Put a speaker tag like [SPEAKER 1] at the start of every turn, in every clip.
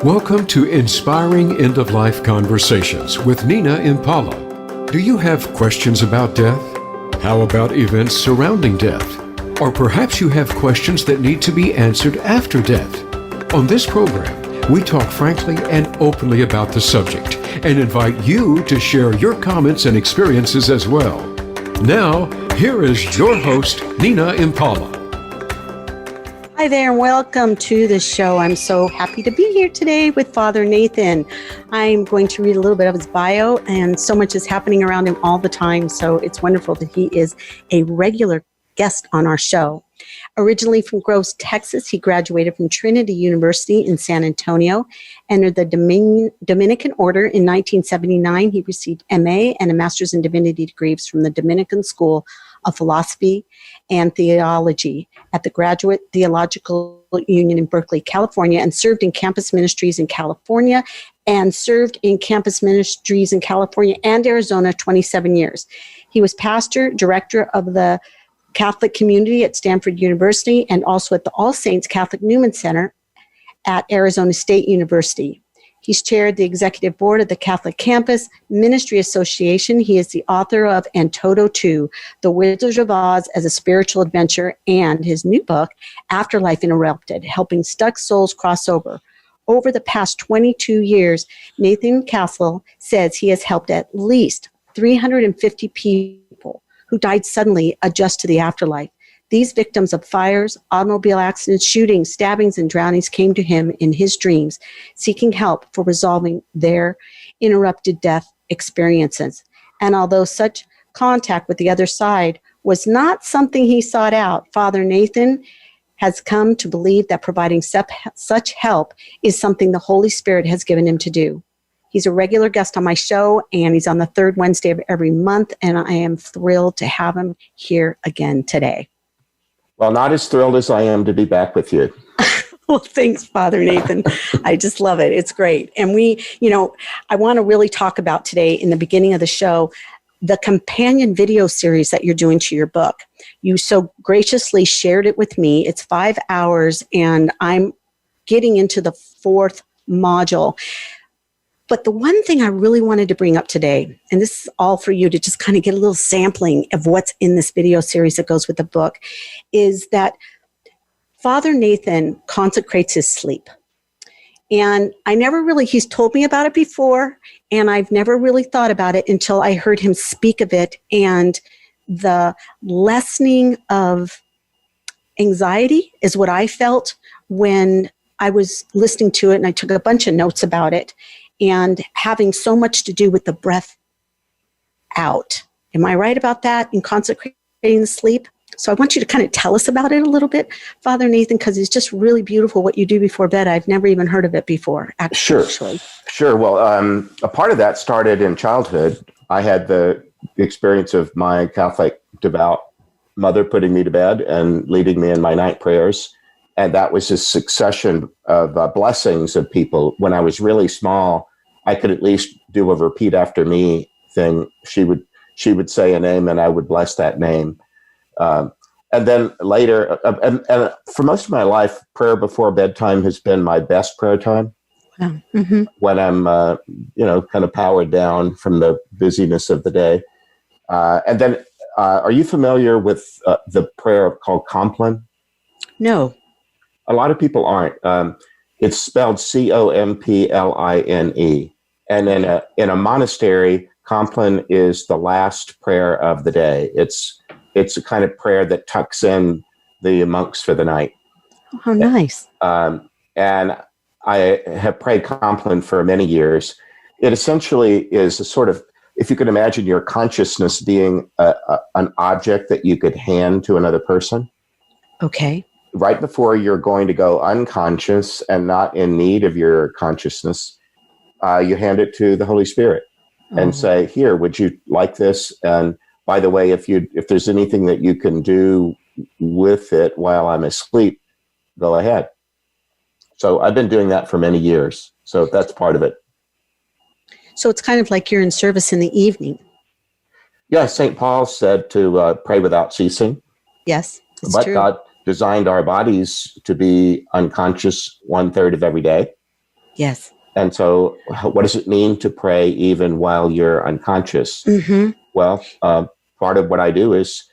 [SPEAKER 1] Welcome to Inspiring End-of-Life Conversations with Nina Impala. Do you have questions about death? How about events surrounding death? Or perhaps you have questions that need to be answered after death. On this program, we talk frankly and openly about the subject and invite you to share your comments and experiences as well. Now, here is your host, Nina Impala.
[SPEAKER 2] Hi there, and welcome to the show. I'm so happy to be here today with Father Nathan. I'm going to read a little bit of his bio, and so much is happening around him all the time, so it's wonderful that he is a regular guest on our show. Originally from Groves, Texas, he graduated from Trinity University in San Antonio, entered the Dominican Order in 1979. He received MA and a Master's in Divinity degrees from the Dominican School of Philosophy and Theology at the Graduate Theological Union in Berkeley, California, and served in campus ministries in California and Arizona 27 years. He was pastor, director of the Catholic community at Stanford University and also at the All Saints Catholic Newman Center at Arizona State University. He's chaired the executive board of the Catholic Campus Ministry Association. He is the author of And Toto 2, The Wizard of Oz as a Spiritual Adventure, and his new book, Afterlife Interrupted, Helping Stuck Souls Cross Over. Over the past 22 years, Nathan Castle says he has helped at least 350 people who died suddenly adjust to the afterlife. These victims of fires, automobile accidents, shootings, stabbings, and drownings came to him in his dreams, seeking help for resolving their interrupted death experiences. And although such contact with the other side was not something he sought out, Father Nathan has come to believe that providing such help is something the Holy Spirit has given him to do. He's a regular guest on my show, and he's on the third Wednesday of every month, and I am thrilled to have him here again today.
[SPEAKER 3] Well, not as thrilled as I am to be back with you.
[SPEAKER 2] Well, thanks, Father Nathan. I just love it. It's great. And I want to really talk about today in the beginning of the show, the companion video series that you're doing to your book. You so graciously shared it with me. It's 5 hours, and I'm getting into the fourth module. But the one thing I really wanted to bring up today, and this is all for you to just kind of get a little sampling of what's in this video series that goes with the book, is that Father Nathan consecrates his sleep. And he's told me about it before, and I've never really thought about it until I heard him speak of it and the lessening of anxiety is what I felt when I was listening to it, and I took a bunch of notes about it. And having so much to do with the breath out. Am I right about that in consecrating the sleep? So I want you to kind of tell us about it a little bit, Father Nathan, because it's just really beautiful what you do before bed. I've never even heard of it before, actually.
[SPEAKER 3] Sure. Well, a part of that started in childhood. I had the experience of my Catholic devout mother putting me to bed and leading me in my night prayers. And that was a succession of blessings of people. When I was really small, I could at least do a repeat after me thing. She would say a name, and I would bless that name. And then later, and for most of my life, prayer before bedtime has been my best prayer time.
[SPEAKER 2] Wow. Mm-hmm.
[SPEAKER 3] When I'm, kind of powered down from the busyness of the day. And then, are you familiar with the prayer called Compline?
[SPEAKER 2] No.
[SPEAKER 3] A lot of people aren't. It's spelled Compline. And in a monastery, Compline is the last prayer of the day. It's a kind of prayer that tucks in the monks for the night.
[SPEAKER 2] Oh, nice.
[SPEAKER 3] And I have prayed Compline for many years. It essentially is a sort of, if you could imagine your consciousness being an object that you could hand to another person.
[SPEAKER 2] Okay.
[SPEAKER 3] Right before you're going to go unconscious and not in need of your consciousness, you hand it to the Holy Spirit and say, here, would you like this? And by the way, if there's anything that you can do with it while I'm asleep, go ahead. So I've been doing that for many years. So that's part of it.
[SPEAKER 2] So it's kind of like you're in service in the evening.
[SPEAKER 3] Yeah, St. Paul said to pray without ceasing.
[SPEAKER 2] Yes, it's
[SPEAKER 3] but
[SPEAKER 2] true.
[SPEAKER 3] God designed our bodies to be unconscious 1/3 of every day.
[SPEAKER 2] Yes.
[SPEAKER 3] And so what does it mean to pray even while you're unconscious?
[SPEAKER 2] Mm-hmm.
[SPEAKER 3] Well, part of what I do is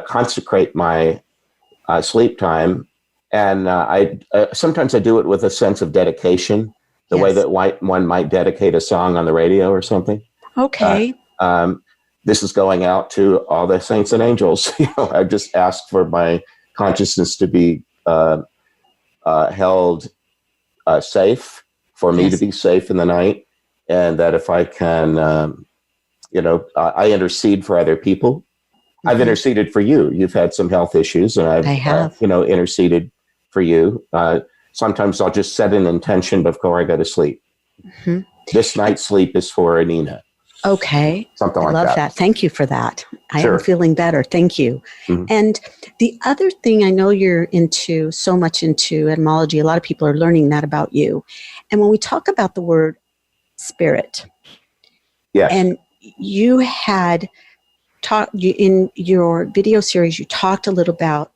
[SPEAKER 3] consecrate my sleep time. And sometimes I do it with a sense of dedication, the way
[SPEAKER 2] Yes.
[SPEAKER 3] that one might dedicate a song on the radio or something.
[SPEAKER 2] Okay.
[SPEAKER 3] This is going out to all the saints and angels. I just asked for my consciousness to be held safe, for me to
[SPEAKER 2] Yes.
[SPEAKER 3] be safe in the night, and that if I can, I intercede for other people. I've
[SPEAKER 2] Mm-hmm.
[SPEAKER 3] interceded for you. You've had some health issues, and I've
[SPEAKER 2] I have.
[SPEAKER 3] interceded for you. Sometimes I'll just set an intention before I go to sleep.
[SPEAKER 2] Mm-hmm.
[SPEAKER 3] This night's sleep is for Nina.
[SPEAKER 2] Okay.
[SPEAKER 3] Something
[SPEAKER 2] I
[SPEAKER 3] like
[SPEAKER 2] love
[SPEAKER 3] that.
[SPEAKER 2] that. Thank you for that. I am
[SPEAKER 3] Sure.
[SPEAKER 2] feeling better. Thank you.
[SPEAKER 3] Mhm.
[SPEAKER 2] And the other thing, I know you're so much into etymology. A lot of people are learning that about you. And when we talk about the word spirit,
[SPEAKER 3] Yes.
[SPEAKER 2] and you had talked in your video series, you talked a little about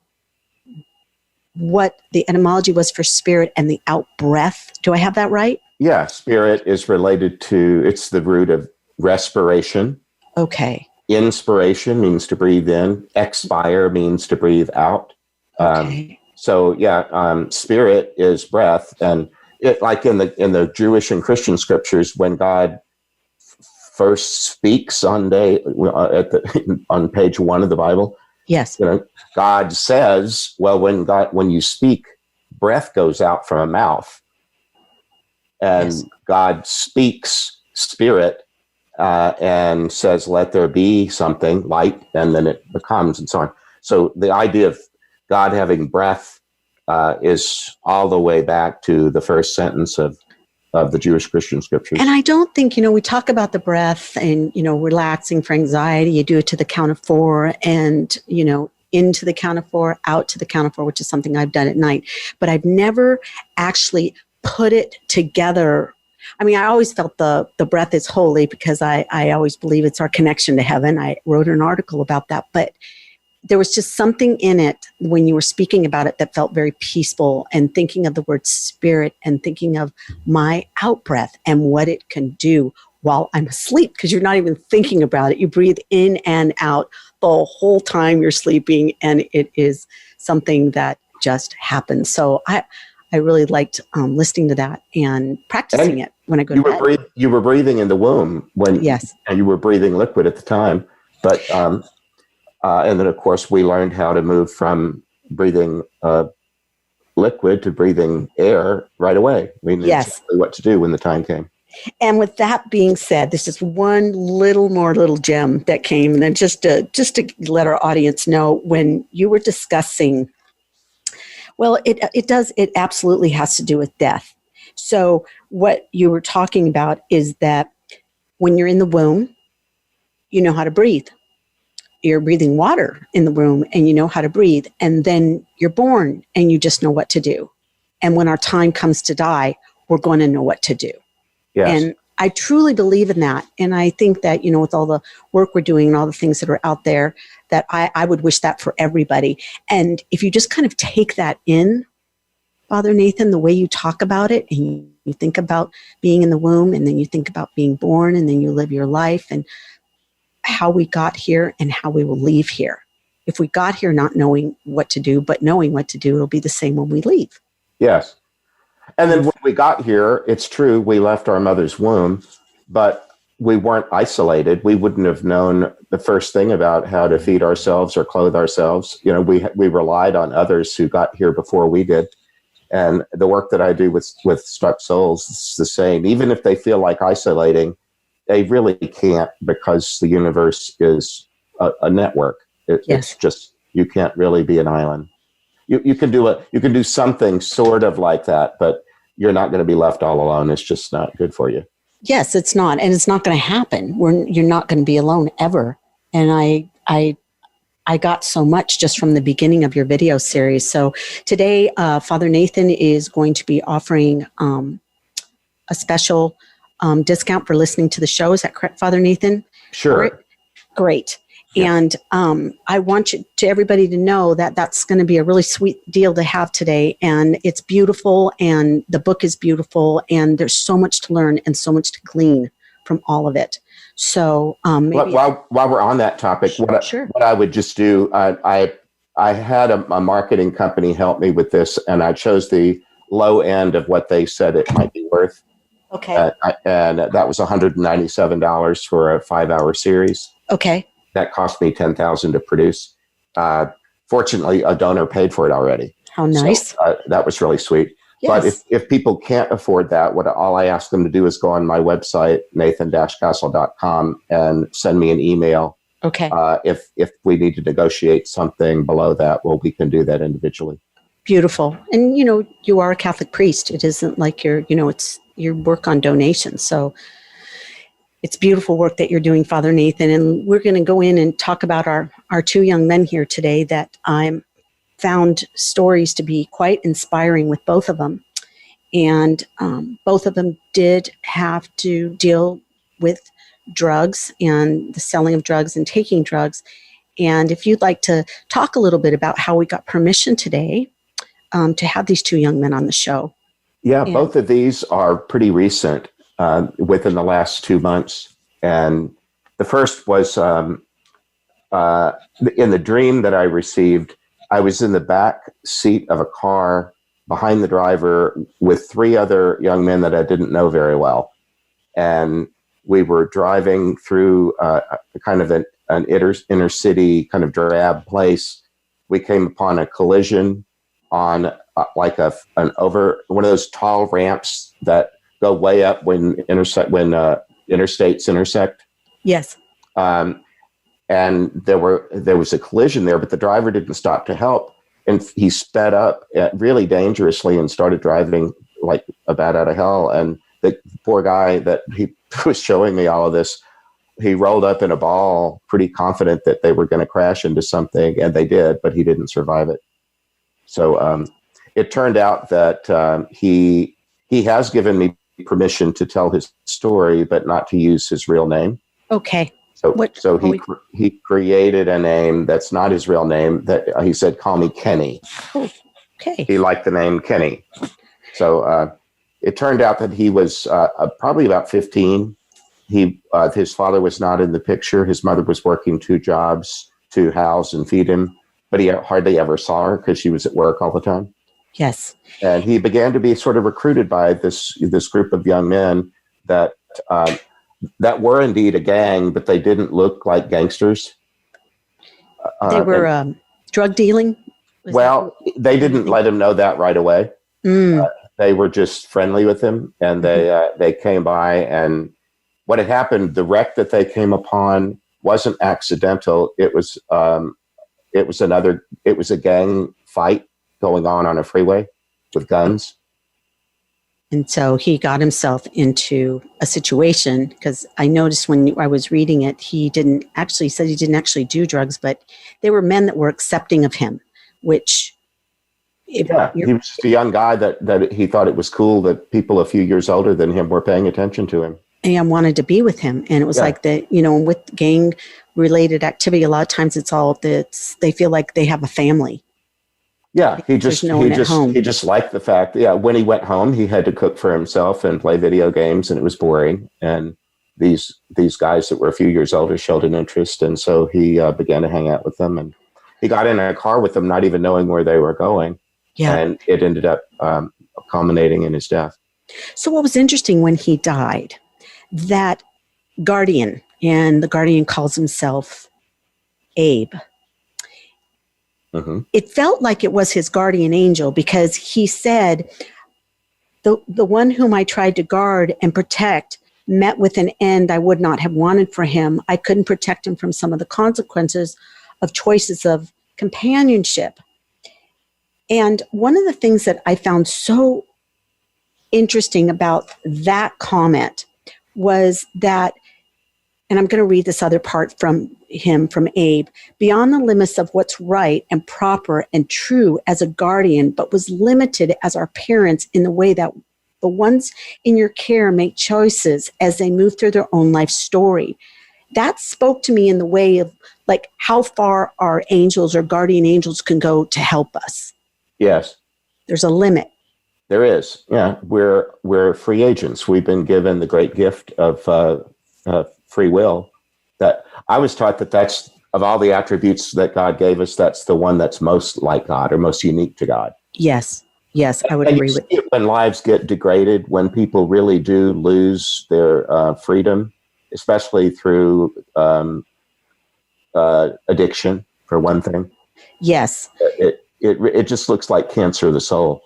[SPEAKER 2] what the etymology was for spirit and the out breath. Do I have that right?
[SPEAKER 3] Yeah. Spirit is related to, it's the root of respiration.
[SPEAKER 2] Okay.
[SPEAKER 3] Inspiration means to breathe in. Expire means to breathe out.
[SPEAKER 2] Okay.
[SPEAKER 3] Spirit is breath, and it, like in the Jewish and Christian scriptures, when God first speaks on on page 1 of the Bible,
[SPEAKER 2] Yes.
[SPEAKER 3] God says, well, when you speak, breath goes out from a mouth, and
[SPEAKER 2] Yes.
[SPEAKER 3] God speaks spirit. And says, let there be something, light, and then it becomes, and so on. So the idea of God having breath is all the way back to the first sentence of the Jewish Christian scriptures.
[SPEAKER 2] And I don't think, we talk about the breath and, relaxing for anxiety. You do it to the count of 4 and, into the count of 4, out to the count of 4, which is something I've done at night. But I've never actually put it together. I mean, I always felt the breath is holy because I always believe it's our connection to heaven. I wrote an article about that, but there was just something in it when you were speaking about it that felt very peaceful, and thinking of the word spirit and thinking of my out breath and what it can do while I'm asleep, because you're not even thinking about it. You breathe in and out the whole time you're sleeping, and it is something that just happens. So I really liked listening to that and practicing it when I go to bed.
[SPEAKER 3] You were breathing in the womb
[SPEAKER 2] Yes.
[SPEAKER 3] and you were breathing liquid at the time. But and then of course we learned how to move from breathing liquid to breathing air right away. We knew exactly what to do when the time came.
[SPEAKER 2] And with that being said, this is one little gem that came, and then just to let our audience know, when you were discussing. Well, it absolutely has to do with death. So what you were talking about is that when you're in the womb, you know how to breathe. You're breathing water in the womb and you know how to breathe. And then you're born and you just know what to do. And when our time comes to die, we're going to know what to do.
[SPEAKER 3] Yes.
[SPEAKER 2] And I truly believe in that. And I think that, with all the work we're doing and all the things that are out there, that I would wish that for everybody. And if you just kind of take that in, Father Nathan, the way you talk about it, and you think about being in the womb, and then you think about being born, and then you live your life, and how we got here and how we will leave here. If we got here not knowing what to do, but knowing what to do, it'll be the same when we leave.
[SPEAKER 3] Yes. And then when we got here, it's true, we left our mother's womb, but we weren't isolated. We wouldn't have known the first thing about how to feed ourselves or clothe ourselves. We relied on others who got here before we did. And the work that I do with Struck Souls is the same. Even if they feel like isolating, they really can't, because the universe is a network. It's just, you can't really be an island. You can do something sort of like that, but you're not going to be left all alone. It's just not good for you.
[SPEAKER 2] Yes, it's not, and it's not going to happen. You're not going to be alone ever. And I got so much just from the beginning of your video series. So today, Father Nathan is going to be offering a special discount for listening to the show. Is that correct, Father Nathan?
[SPEAKER 3] Sure.
[SPEAKER 2] Great. And I want everybody to know that that's going to be a really sweet deal to have today. And it's beautiful, and the book is beautiful, and there's so much to learn and so much to glean from all of it. So maybe
[SPEAKER 3] while we're on that topic, what I would just do, I had a marketing company help me with this, and I chose the low end of what they said it might be worth.
[SPEAKER 2] Okay.
[SPEAKER 3] And that was $197 for a 5-hour series.
[SPEAKER 2] Okay.
[SPEAKER 3] That cost me $10,000 to produce. Fortunately, a donor paid for it already.
[SPEAKER 2] How nice.
[SPEAKER 3] So, that was really sweet. Yes. But if people can't afford that, all I ask them to do is go on my website, nathan-castle.com, and send me an email.
[SPEAKER 2] Okay.
[SPEAKER 3] If we need to negotiate something below that, we can do that individually.
[SPEAKER 2] Beautiful. And, you are a Catholic priest. It isn't like it's your work on donations. So it's beautiful work that you're doing, Father Nathan. And we're going to go in and talk about our two young men here today that I found stories to be quite inspiring with both of them. And both of them did have to deal with drugs and the selling of drugs and taking drugs. And if you'd like to talk a little bit about how we got permission today to have these two young men on the show.
[SPEAKER 3] Yeah, both of these are pretty recent, within the last 2 months. And the first was in the dream that I received. I was in the back seat of a car behind the driver with 3 other young men that I didn't know very well. And we were driving through kind of an inner city kind of drab place. We came upon a collision on like an over one of those tall ramps that go way up when interstates intersect.
[SPEAKER 2] Yes.
[SPEAKER 3] And there was a collision there, but the driver didn't stop to help, and he sped up really dangerously and started driving like a bat out of hell. And the poor guy that he was showing me all of this, he rolled up in a ball, pretty confident that they were going to crash into something, and they did, but he didn't survive it. So it turned out that he has given me permission to tell his story, but not to use his real name.
[SPEAKER 2] Okay.
[SPEAKER 3] So he created a name that's not his real name. That he said, "Call me Kenny."
[SPEAKER 2] Oh, okay.
[SPEAKER 3] He liked the name Kenny. So it turned out that he was probably about 15. His father was not in the picture. His mother was working 2 jobs to house and feed him, but he hardly ever saw her because she was at work all the time.
[SPEAKER 2] Yes.
[SPEAKER 3] And he began to be sort of recruited by this group of young men that were indeed a gang, but they didn't look like gangsters.
[SPEAKER 2] They were drug dealing?
[SPEAKER 3] They didn't let him know that right away. They were just friendly with him, and they came by, and what had happened, the wreck that they came upon wasn't accidental. It was a gang fight going on a freeway with guns.
[SPEAKER 2] And so he got himself into a situation, because I noticed when I was reading it, he didn't actually do drugs, but they were men that were accepting of him, which... he was just a young guy that he thought it was cool that people a few years older than him were paying attention to him. And wanted to be with him. And it was like that, with gang related activity, a lot of times it's all that they feel like they have a family. Yeah, he just liked the fact. Yeah, when he went home, he had to cook for himself and play video games, and it was boring. And these guys that were a few years older showed an interest, and so he began to hang out with them. And he got in a car with them, not even knowing where they were going. Yeah, and it ended up culminating in his death. So what was interesting when he died, that guardian, and the guardian calls himself Abe. Mm-hmm. It felt like it was his guardian angel, because he said, the one whom I tried to guard and protect met with an end I would not have wanted for him. I couldn't protect him from some of the consequences of choices of companionship. And one of the things that I found so interesting about that comment was that, and I'm going to read this other part from Abe, beyond the limits of what's right and proper and true as a guardian, but was limited as our parents in the way that the ones in your care make choices as they move through their own life story. that spoke to me in the way of like how far our angels or guardian angels can go to help us.
[SPEAKER 3] Yes.
[SPEAKER 2] There's a limit.
[SPEAKER 3] There is. Yeah. We're free agents. We've been given the great gift of free will. That I was taught that's of all the attributes that God gave us, that's the one that's most like God or most unique to God.
[SPEAKER 2] Yes. Yes, I would
[SPEAKER 3] And
[SPEAKER 2] agree
[SPEAKER 3] you
[SPEAKER 2] with
[SPEAKER 3] see it when lives get degraded, when people really do lose their freedom, especially through addiction, for one thing.
[SPEAKER 2] Yes.
[SPEAKER 3] It just looks like cancer of the soul.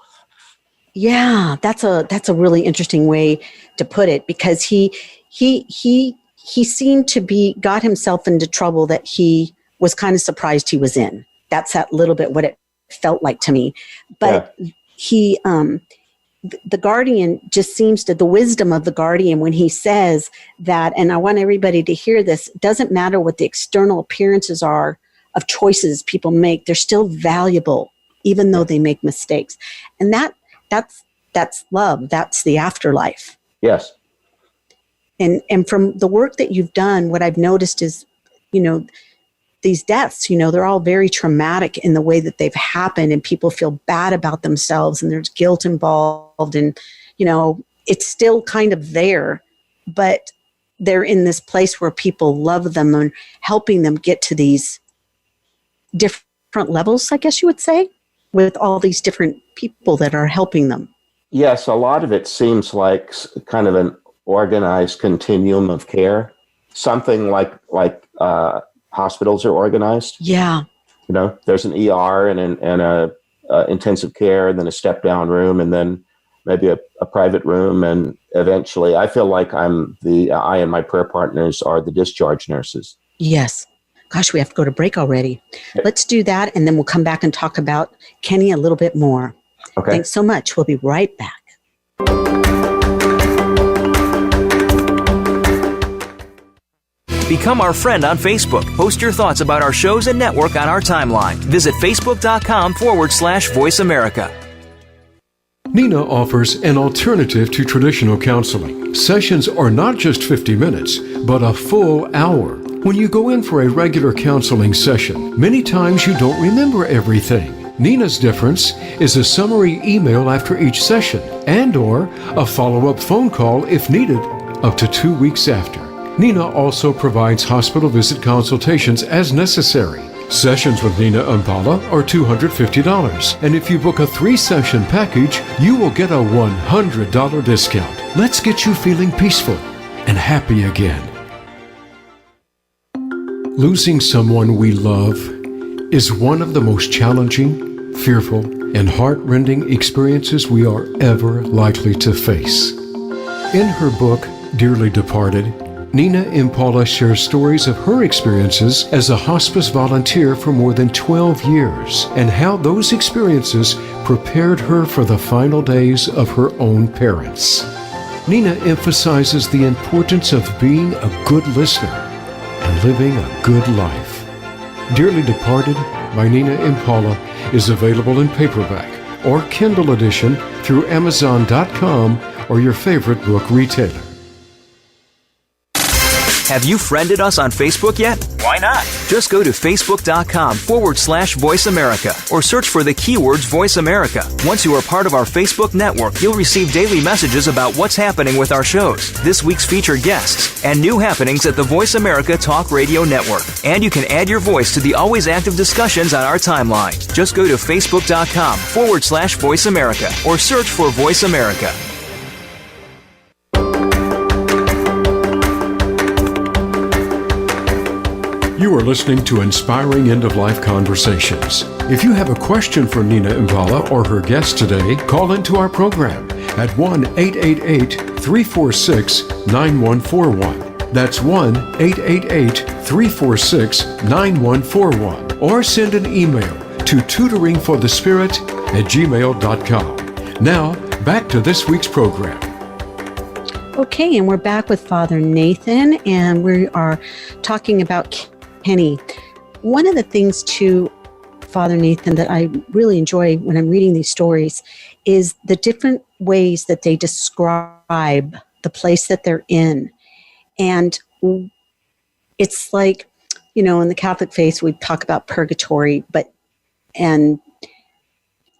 [SPEAKER 2] Yeah, that's a really interesting way to put it, because he seemed to be got himself into trouble that he was kind of surprised he was in. That's that little bit what it felt like to me. But he the guardian just seems to, the wisdom of the guardian when he says that, and I want everybody to hear this, it doesn't matter what the external appearances are of choices people make, they're still valuable even though they make mistakes. And that's love. That's the afterlife.
[SPEAKER 3] Yes.
[SPEAKER 2] And from the work that you've done, what I've noticed is, these deaths, they're all very traumatic in the way that they've happened, and people feel bad about themselves and there's guilt involved, and, it's still kind of there, but they're in this place where people love them and helping them get to these different levels, I guess you would say, with all these different people that are helping them.
[SPEAKER 3] Yes, a lot of it seems like kind of an organized continuum of care, something like hospitals are organized.
[SPEAKER 2] Yeah.
[SPEAKER 3] There's an ER and a intensive care, and then a step down room, and then maybe a private room, and eventually, I feel like I and my prayer partners are the discharge nurses.
[SPEAKER 2] Yes. Gosh, we have to go to break already. Let's do that, and then we'll come back and talk about Kenny a little bit more.
[SPEAKER 3] Okay.
[SPEAKER 2] Thanks so much. We'll be right back.
[SPEAKER 4] Become our friend on Facebook. Post your thoughts about our shows and network on our timeline. Visit facebook.com/Voice America.
[SPEAKER 1] Nina offers an alternative to traditional counseling. Sessions are not just 50 minutes, but a full hour. When you go in for a regular counseling session, many times you don't remember everything. Nina's difference is a summary email after each session and/or a follow-up phone call if needed up to 2 weeks after. Nina also provides hospital visit consultations as necessary. Sessions with Nina Impala are $250, and if you book a 3-session package, you will get a $100 discount. Let's get you feeling peaceful and happy again. Losing someone we love is one of the most challenging, fearful, and heart-rending experiences we are ever likely to face. In her book, Dearly Departed, Nina Impala shares stories of her experiences as a hospice volunteer for more than 12 years and how those experiences prepared her for the final days of her own parents. Nina emphasizes the importance of being a good listener and living a good life. Dearly Departed by Nina Impala is available in paperback or Kindle edition through Amazon.com or your favorite book retailer.
[SPEAKER 4] Have you friended us on Facebook yet? Why not? Just go to facebook.com/Voice America or search for the keywords Voice America. Once you are part of our Facebook network, you'll receive daily messages about what's happening with our shows, this week's featured guests, and new happenings at the Voice America Talk Radio Network. And you can add your voice to the always active discussions on our timeline. Just go to facebook.com/Voice America or search for Voice America.
[SPEAKER 1] You are listening to Inspiring End-of-Life Conversations. If you have a question for Nina Impala or her guest today, call into our program at 1-888-346-9141. That's 1-888-346-9141. Or send an email to tutoringforthespirit@gmail.com. Now, back to this week's program.
[SPEAKER 2] Okay, and we're back with Father Nathan, and we are talking about Kenny. One of the things to Father Nathan that I really enjoy when I'm reading these stories is the different ways that they describe the place that they're in. And it's like, in the Catholic faith, we talk about purgatory, and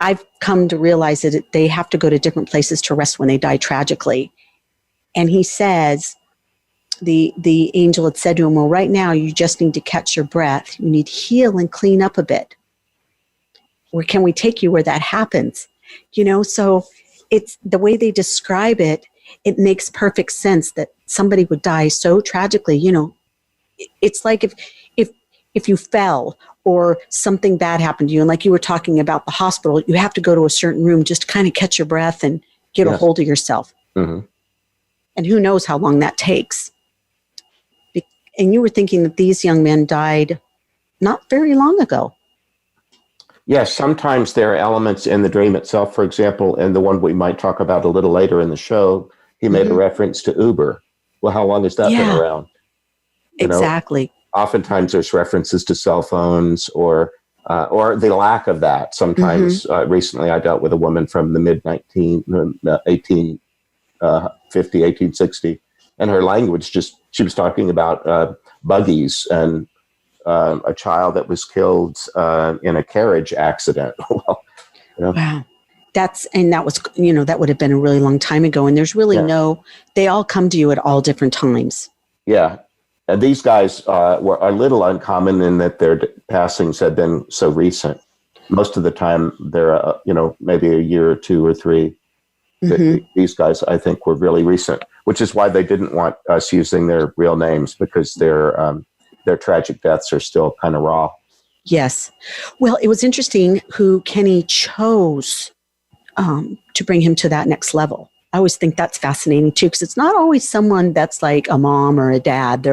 [SPEAKER 2] I've come to realize that they have to go to different places to rest when they die tragically. And he says, the angel had said to him, well, right now you just need to catch your breath. You need to heal and clean up a bit. Where can we take you where that happens? So it's the way they describe it, it makes perfect sense that somebody would die so tragically. It's like if you fell or something bad happened to you, and like you were talking about the hospital, you have to go to a certain room just to kind of catch your breath and get a hold of yourself. Mm-hmm. And who knows how long that takes. And you were thinking that these young men died not very long ago.
[SPEAKER 3] Yes, sometimes there are elements in the dream itself. For example, in the one we might talk about a little later in the show, he made a reference to Uber. Well, how long has that been around?
[SPEAKER 2] Exactly.
[SPEAKER 3] Oftentimes there's references to cell phones or the lack of that. Sometimes recently I dealt with a woman from the mid 1850, 1860, and her language she was talking about buggies and a child that was killed in a carriage accident. Well,
[SPEAKER 2] Wow. That was, that would have been a really long time ago. And there's really they all come to you at all different times.
[SPEAKER 3] Yeah. And these guys are a little uncommon in that their passings have been so recent. Most of the time they're, maybe a year or two or three. Mm-hmm. These guys, I think, were really recent, which is why they didn't want us using their real names, because their tragic deaths are still kind of raw.
[SPEAKER 2] Yes. Well, it was interesting who Kenny chose to bring him to that next level. I always think that's fascinating too, because it's not always someone that's like a mom or a dad.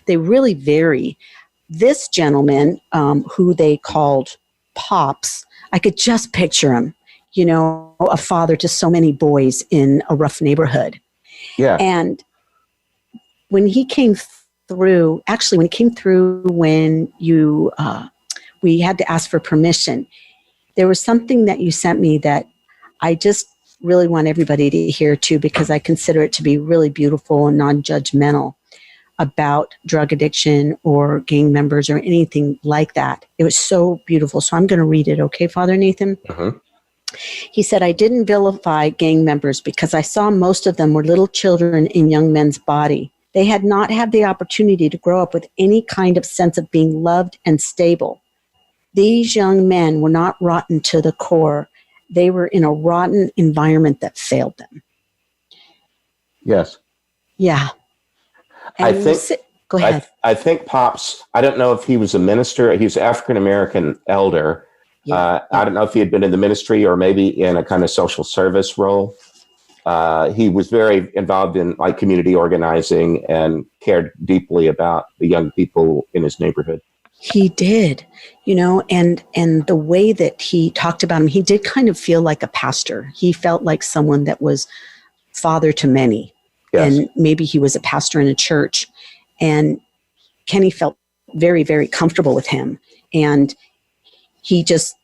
[SPEAKER 2] They really vary. This gentleman, who they called Pops, I could just picture him, a father to so many boys in a rough neighborhood.
[SPEAKER 3] Yeah.
[SPEAKER 2] And when he came through, when you, we had to ask for permission, there was something that you sent me that I just really want everybody to hear too, because I consider it to be really beautiful and non-judgmental about drug addiction or gang members or anything like that. It was so beautiful. So I'm going to read it. Okay, Father Nathan? Uh-huh. He said, I didn't vilify gang members because I saw most of them were little children in young men's body. They had not had the opportunity to grow up with any kind of sense of being loved and stable. These young men were not rotten to the core. They were in a rotten environment that failed them.
[SPEAKER 3] Yes.
[SPEAKER 2] Yeah. And go ahead.
[SPEAKER 3] I think Pops, I don't know if he was a minister. He was an African-American elder. Yeah. I don't know if he had been in the ministry or maybe in a kind of social service role. He was very involved in community organizing and cared deeply about the young people in his neighborhood.
[SPEAKER 2] He did, and the way that he talked about him, he did kind of feel like a pastor. He felt like someone that was father to many. Yes. And maybe he was a pastor in a church. And Kenny felt very, very comfortable with him. And he just,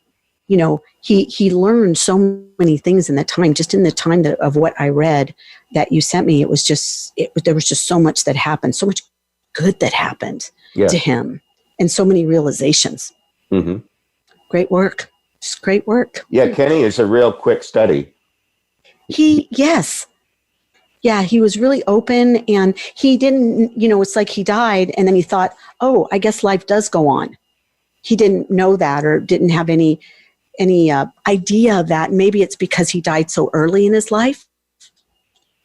[SPEAKER 2] he learned so many things in that time, just in the time of what I read that you sent me. It was just, there was just so much that happened, so much good that happened to him. And so many realizations. Mm-hmm. Great work. Just great work.
[SPEAKER 3] Yeah, Kenny is a real quick study.
[SPEAKER 2] Yes. Yeah, he was really open, and he didn't, it's like he died and then he thought, oh, I guess life does go on. He didn't know that or didn't have any idea that maybe it's because he died so early in his life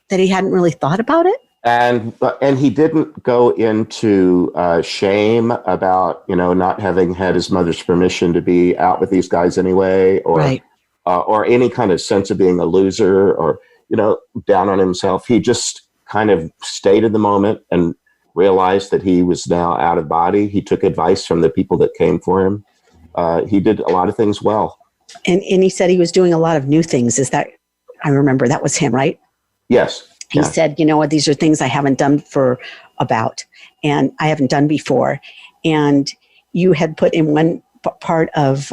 [SPEAKER 2] that he hadn't really thought about it.
[SPEAKER 3] And he didn't go into shame about, not having had his mother's permission to be out with these guys anyway, or any kind of sense of being a loser or, down on himself. He just kind of stayed in the moment and realized that he was now out of body. He took advice from the people that came for him. He did a lot of things well.
[SPEAKER 2] And he said he was doing a lot of new things. I remember that was him, right?
[SPEAKER 3] Yes.
[SPEAKER 2] He said, these are things I haven't done and I haven't done before. And you had put in one part of,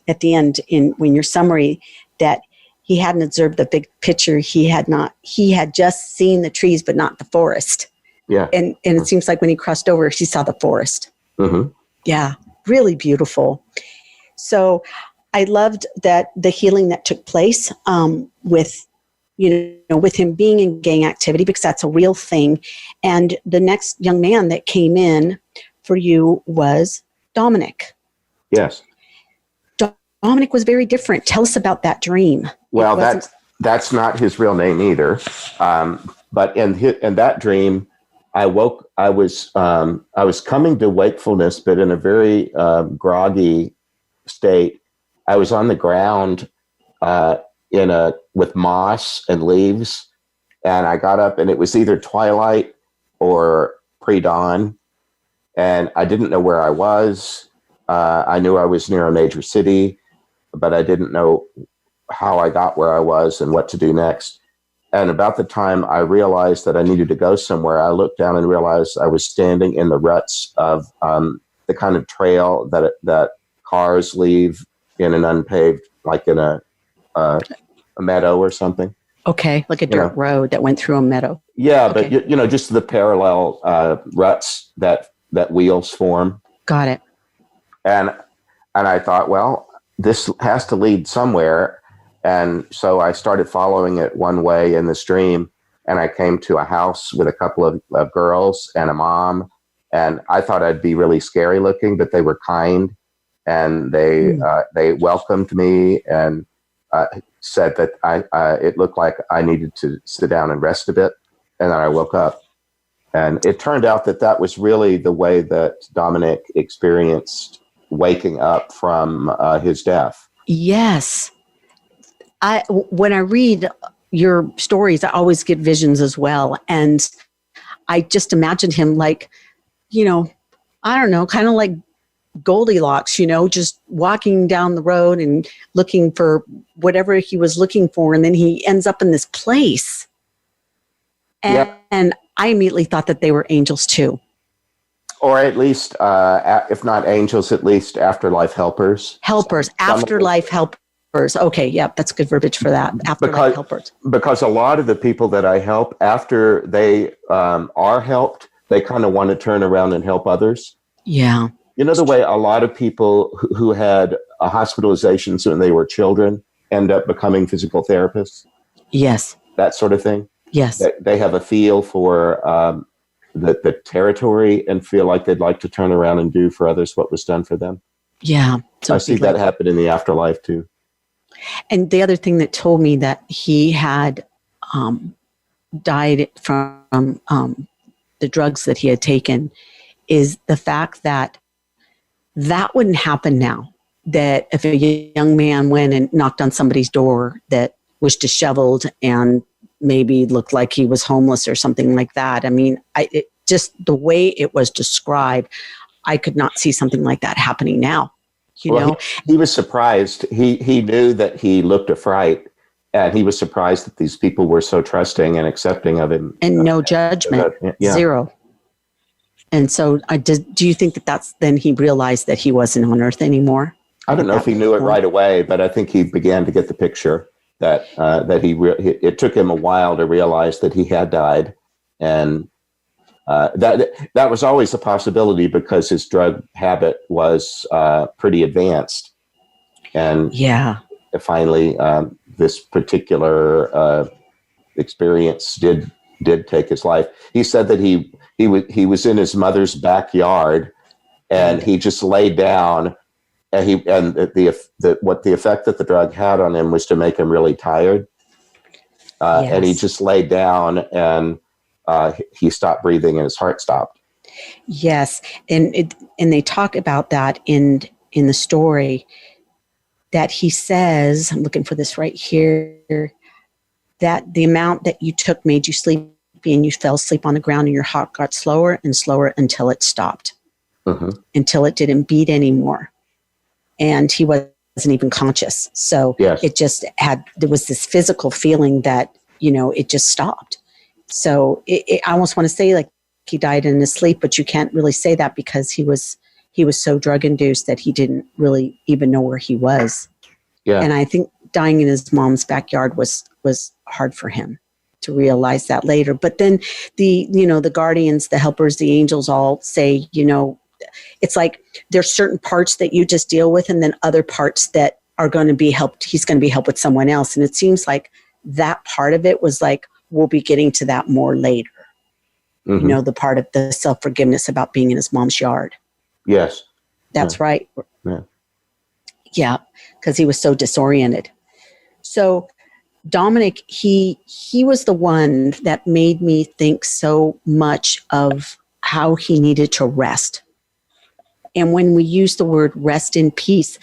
[SPEAKER 2] at the end in your summary, that he hadn't observed the big picture. He had just seen the trees, but not the forest.
[SPEAKER 3] Yeah.
[SPEAKER 2] And it seems like when he crossed over, she saw the forest.
[SPEAKER 3] Mm-hmm.
[SPEAKER 2] Yeah, really beautiful. So I loved that the healing that took place with, with him being in gang activity, because that's a real thing. And the next young man that came in for you was Dominic.
[SPEAKER 3] Yes.
[SPEAKER 2] Dominic was very different. Tell us about that dream.
[SPEAKER 3] Well, that's not his real name either. But in that dream, I woke. I was coming to wakefulness, but in a very groggy state. I was on the ground with moss and leaves, and I got up, and it was either twilight or pre-dawn, and I didn't know where I was. I knew I was near a major city, but I didn't know how I got where I was and what to do next. And about the time I realized that I needed to go somewhere, I looked down and realized I was standing in the ruts of the kind of trail that cars leave in an unpaved, like in a meadow or something.
[SPEAKER 2] Okay, like a dirt road that went through a meadow.
[SPEAKER 3] Yeah,
[SPEAKER 2] okay.
[SPEAKER 3] But just the parallel ruts that wheels form.
[SPEAKER 2] Got it.
[SPEAKER 3] And I thought, well, this has to lead somewhere. And so I started following it one way in the stream, and I came to a house with a couple of girls and a mom. And I thought I'd be really scary looking, but they were kind, and they welcomed me and said that it looked like I needed to sit down and rest a bit. And then I woke up, and it turned out that was really the way that Dominic experienced waking up from his death.
[SPEAKER 2] Yes. When I read your stories, I always get visions as well. And I just imagined him like, I don't know, kind of like Goldilocks, just walking down the road and looking for whatever he was looking for. And then he ends up in this place. And I immediately thought that they were angels too.
[SPEAKER 3] Or at least, if not angels, at least afterlife helpers.
[SPEAKER 2] Afterlife helpers. Okay, yeah, that's good verbiage for that. Afterlife helpers.
[SPEAKER 3] Because a lot of the people that I help, after they are helped, they kind of want to turn around and help others.
[SPEAKER 2] Yeah.
[SPEAKER 3] The way a lot of people who had hospitalizations when they were children end up becoming physical therapists?
[SPEAKER 2] Yes.
[SPEAKER 3] That sort of thing?
[SPEAKER 2] Yes.
[SPEAKER 3] They have a feel for the territory and feel like they'd like to turn around and do for others what was done for them.
[SPEAKER 2] Yeah. So
[SPEAKER 3] I see that happen in the afterlife too.
[SPEAKER 2] And the other thing that told me that he had died from the drugs that he had taken is the fact that wouldn't happen now. That if a young man went and knocked on somebody's door that was disheveled and maybe looked like he was homeless or something like that. I mean, just the way it was described, I could not see something like that happening now.
[SPEAKER 3] He was surprised. He knew that he looked a fright, and he was surprised that these people were so trusting and accepting of him.
[SPEAKER 2] And no judgment, zero. And so do you think that's then he realized that he wasn't on earth anymore?
[SPEAKER 3] I don't know if he knew it right away, but I think he began to get the picture that it took him a while to realize that he had died. And that was always a possibility because his drug habit was pretty advanced. And finally, this particular experience did take his life. He said that he was in his mother's backyard, and he just laid down, and what the effect that the drug had on him was to make him really tired. And he just laid down, and he stopped breathing and his heart stopped.
[SPEAKER 2] Yes. And they talk about that in the story that he says, I'm looking for this right here, that the amount that you took made you sleepy and you fell asleep on the ground and your heart got slower and slower until it stopped, until it didn't beat anymore. And he wasn't even conscious. So there was this physical feeling that, it just stopped. So I almost want to say like he died in his sleep, but you can't really say that because he was so drug induced that he didn't really even know where he was. Yeah. And I think dying in his mom's backyard was hard for him. to realize that later. But then the guardians, the helpers, the angels all say, it's like there's certain parts that you just deal with, and then other parts that are going to be helped. He's going to be helped with someone else. And it seems like that part of it was like, we'll be getting to that more later.
[SPEAKER 3] Mm-hmm.
[SPEAKER 2] The part of the self-forgiveness about being in his mom's yard.
[SPEAKER 3] Yes.
[SPEAKER 2] That's right.
[SPEAKER 3] Yeah.
[SPEAKER 2] Yeah, because he was so disoriented. So Dominic, he was the one that made me think so much of how he needed to rest. And when we use the word rest in peace,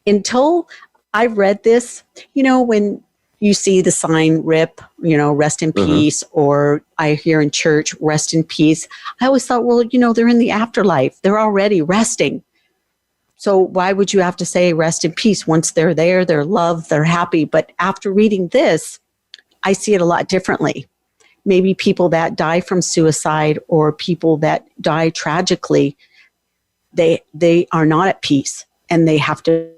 [SPEAKER 2] until I read this, when you see the sign RIP, rest in peace, or I hear in church, rest in peace, I always thought, well, they're in the afterlife. They're already resting. So why would you have to say rest in peace? Once they're there, they're loved, they're happy. But after reading this, I see it a lot differently. Maybe people that die from suicide or people that die tragically, they are not at peace, and they have to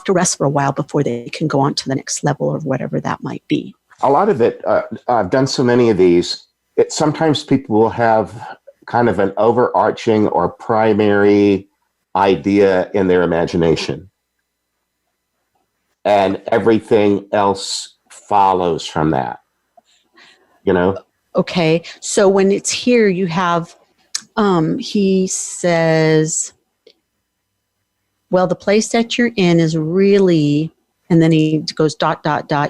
[SPEAKER 2] rest for a while before they can go on to the next level or whatever that might be.
[SPEAKER 3] A lot of it, I've done so many of these, sometimes people will have kind of an overarching or primary idea in their imagination, and everything else follows from that,
[SPEAKER 2] Okay, so when it's here, you have, he says, well, the place that you're in is really, and then he goes ...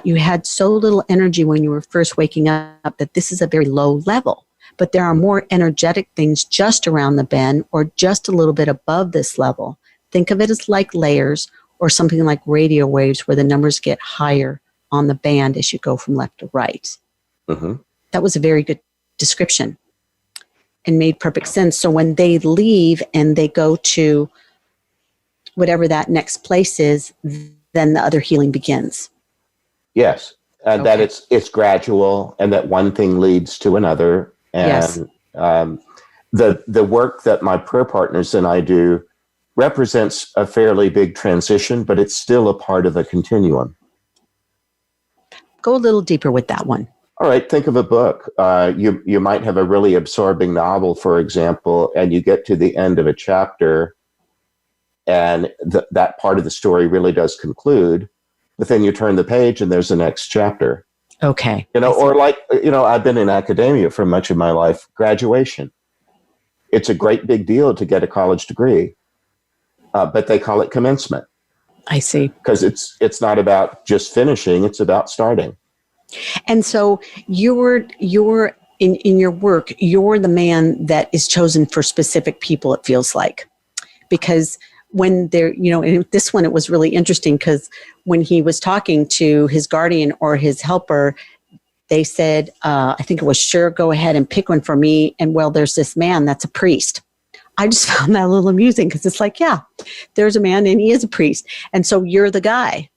[SPEAKER 2] You had so little energy when you were first waking up that this is a very low level. But there are more energetic things just around the bend or just a little bit above this level. Think of it as like layers or something like radio waves where the numbers get higher on the band as you go from left to right.
[SPEAKER 3] Mm-hmm.
[SPEAKER 2] That was a very good description and made perfect sense. So when they leave and they go to whatever that next place is, then the other healing begins.
[SPEAKER 3] Yes, and that it's gradual, and that one thing leads to another. And the work that my prayer partners and I do represents a fairly big transition, but it's still a part of a continuum.
[SPEAKER 2] Go a little deeper with that one.
[SPEAKER 3] All right, think of a book. You might have a really absorbing novel, for example, and you get to the end of a chapter, and that part of the story really does conclude, but then you turn the page and there's the next chapter.
[SPEAKER 2] Okay.
[SPEAKER 3] Or like, I've been in academia for much of my life. Graduation. It's a great big deal to get a college degree, but they call it commencement.
[SPEAKER 2] I see.
[SPEAKER 3] Because it's not about just finishing, it's about starting.
[SPEAKER 2] And so you're in your work, you're the man that is chosen for specific people, it feels like. Because when they're, in this one, it was really interesting because when he was talking to his guardian or his helper, they said, I think it was, sure, go ahead and pick one for me. And well, there's this man that's a priest. I just found that a little amusing because it's like, yeah, there's a man and he is a priest. And so you're the guy,